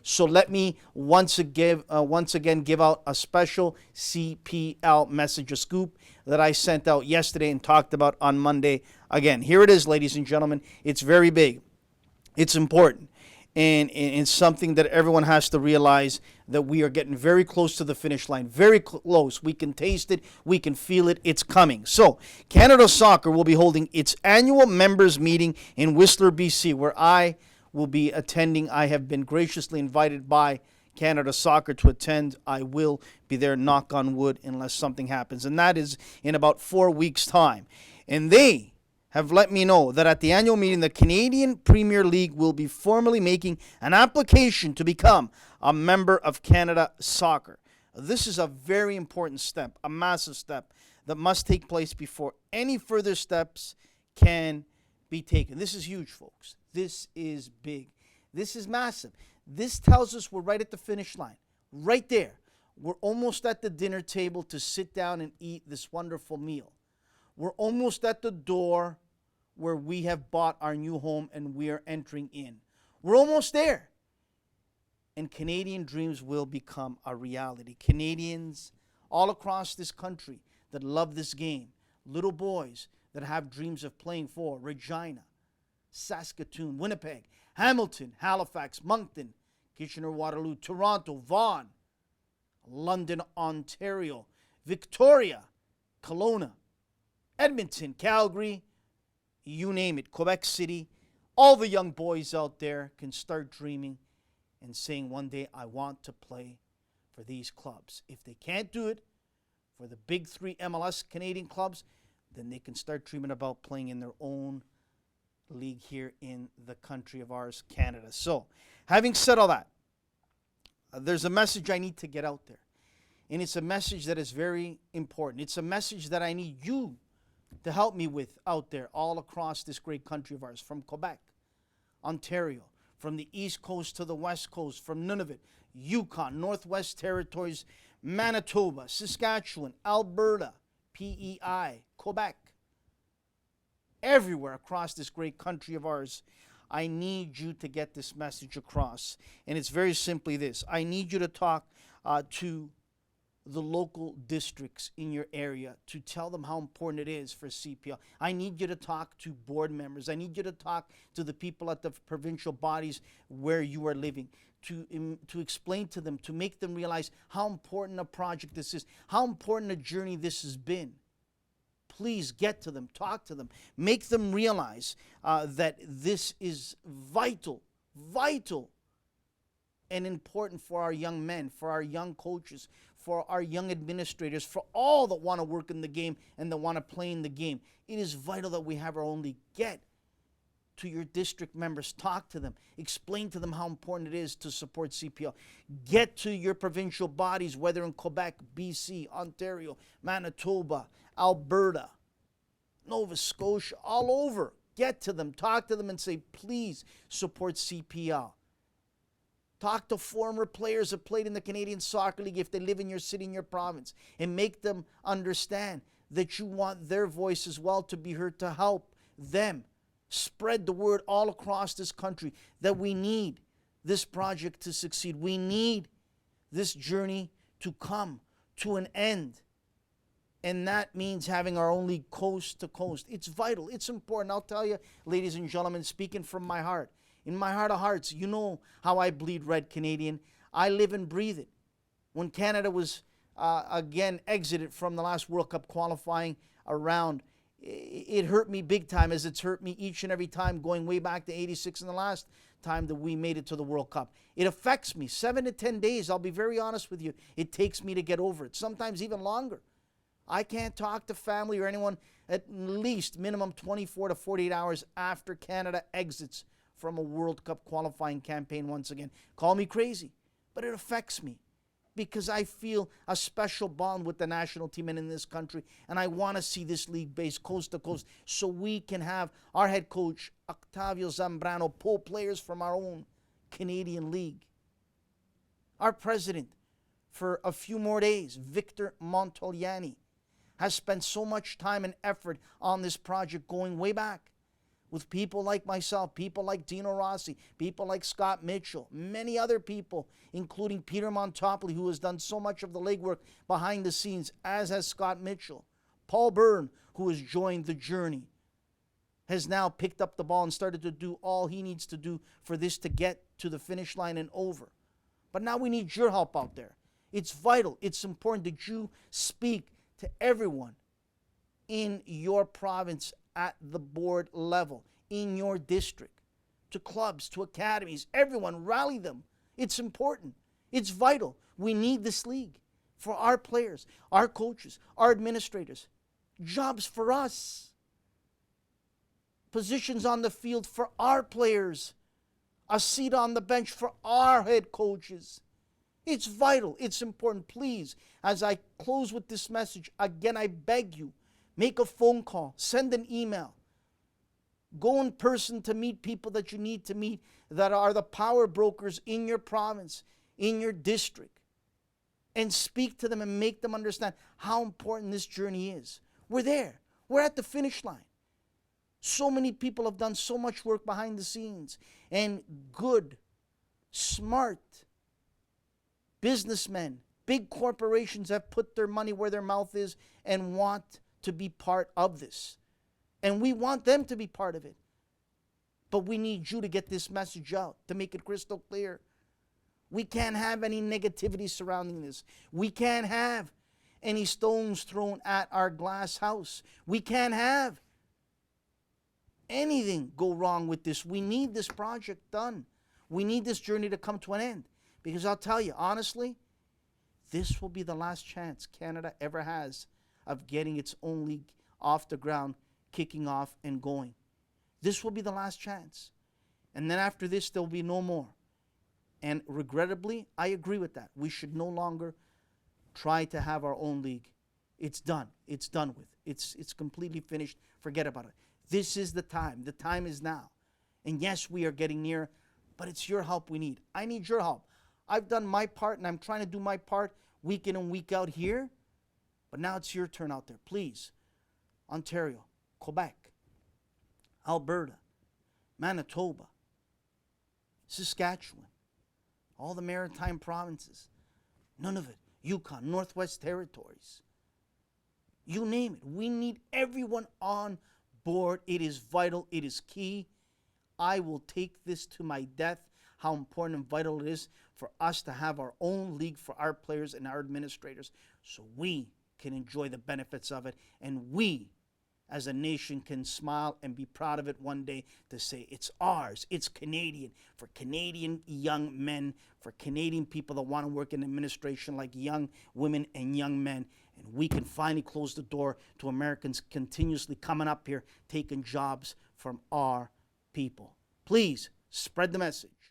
So let me once again give out a special CPL message, a scoop that I sent out yesterday and talked about on Monday. Again, here it is, ladies and gentlemen. It's very big. It's important. And it's something that everyone has to realize that we are getting very close to the finish line. Very close. We can taste it. We can feel it. It's coming. So, Canada Soccer will be holding its annual members meeting in Whistler, BC, where I will be attending. I have been graciously invited by Canada Soccer to attend. I will be there, knock on wood, unless something happens. And that is in about 4 weeks' time. And they have let me know that at the annual meeting, the Canadian Premier League will be formally making an application to become a member of Canada Soccer. This is a very important step, a massive step that must take place before any further steps can be taken. This is huge, folks. This is big. This is massive. This tells us we're right at the finish line, right there. We're almost at the dinner table to sit down and eat this wonderful meal. We're almost at the door where we have bought our new home and we are entering in. We're almost there. And Canadian dreams will become a reality. Canadians all across this country that love this game, little boys that have dreams of playing for Regina, Saskatoon, Winnipeg, Hamilton, Halifax, Moncton, Kitchener-Waterloo, Toronto, Vaughan, London, Ontario, Victoria, Kelowna, Edmonton, Calgary, you name it, Quebec City. All the young boys out there can start dreaming and saying one day, I want to play for these clubs. If they can't do it for the big three MLS Canadian clubs, then they can start dreaming about playing in their own league here in the country of ours, Canada. So, having said all that, there's a message I need to get out there. And it's a message that is very important. It's a message that I need you to help me with out there all across this great country of ours, from Quebec, Ontario, from the East Coast to the West Coast, from Nunavut, Yukon, Northwest Territories, Manitoba, Saskatchewan, Alberta, PEI, Quebec, everywhere across this great country of ours. I need you to get this message across. And it's very simply this. I need you to talk to the local districts in your area to tell them how important it is for CPL. I need you to talk to board members. I need you to talk to the people at the provincial bodies where you are living, to explain to them, to make them realize how important a project this is, how important a journey this has been. Please get to them, talk to them, make them realize that this is vital and important for our young men, for our young coaches, for our young administrators, for all that want to work in the game and that want to play in the game. It is vital that we have our own league. Get to your district members, talk to them, explain to them how important it is to support CPL. Get to your provincial bodies, whether in Quebec, BC, Ontario, Manitoba, Alberta, Nova Scotia, all over. Get to them, talk to them and say, please support CPL. Talk to former players that played in the Canadian Soccer League if they live in your city, in your province, and make them understand that you want their voice as well to be heard, to help them spread the word all across this country that we need this project to succeed. We need this journey to come to an end. And that means having our own league coast to coast. It's vital. It's important. I'll tell you, ladies and gentlemen, speaking from my heart, in my heart of hearts, you know how I bleed red, Canadian. I live and breathe it. When Canada was, again, exited from the last World Cup qualifying round, it hurt me big time, as it's hurt me each and every time, going way back to 86 and the last time that we made it to the World Cup. It affects me. 7 to 10 days, I'll be very honest with you, it takes me to get over it, sometimes even longer. I can't talk to family or anyone at least minimum 24 to 48 hours after Canada exits from a World Cup qualifying campaign once again. Call me crazy, but it affects me because I feel a special bond with the national team and in this country, and I want to see this league based coast to coast so we can have our head coach, Octavio Zambrano, pull players from our own Canadian league. Our president, for a few more days, Victor Montagliani, has spent so much time and effort on this project going way back with people like myself, people like Dino Rossi, people like Scott Mitchell, many other people, including Peter Montopoli, who has done so much of the legwork behind the scenes, as has Scott Mitchell. Paul Byrne, who has joined the journey, has now picked up the ball and started to do all he needs to do for this to get to the finish line and over. But now we need your help out there. It's vital. It's important that you speak to everyone in your province at the board level, in your district, to clubs, to academies, everyone, rally them. It's important. It's vital. We need this league for our players, our coaches, our administrators, jobs for us, positions on the field for our players, a seat on the bench for our head coaches. It's vital. It's important. Please, as I close with this message, again, I beg you, make a phone call, send an email, go in person to meet people that you need to meet that are the power brokers in your province, in your district, and speak to them and make them understand how important this journey is. We're there. We're at the finish line. So many people have done so much work behind the scenes, and good, smart businessmen, big corporations have put their money where their mouth is and want to be part of this. And we want them to be part of it. But we need you to get this message out, to make it crystal clear. We can't have any negativity surrounding this. We can't have any stones thrown at our glass house. We can't have anything go wrong with this. We need this project done. We need this journey to come to an end. Because I'll tell you, honestly, this will be the last chance Canada ever has of getting its own league off the ground, kicking off and going. This will be the last chance. And then after this, there will be no more. And regrettably, I agree with that. We should no longer try to have our own league. It's done. It's done with. It's completely finished. Forget about it. This is the time. The time is now. And yes, we are getting near, but it's your help we need. I need your help. I've done my part, and I'm trying to do my part week in and week out here. But now it's your turn out there. Please, Ontario, Quebec, Alberta, Manitoba, Saskatchewan, all the maritime provinces, none of it, Yukon, Northwest Territories, you name it. We need everyone on board. It is vital. It is key. I will take this to my death, how important and vital it is for us to have our own league for our players and our administrators so we can enjoy the benefits of it, and we as a nation can smile and be proud of it one day to say it's ours, it's Canadian, for Canadian young men, for Canadian people that want to work in administration like young women and young men, and we can finally close the door to Americans continuously coming up here taking jobs from our people. Please spread the message.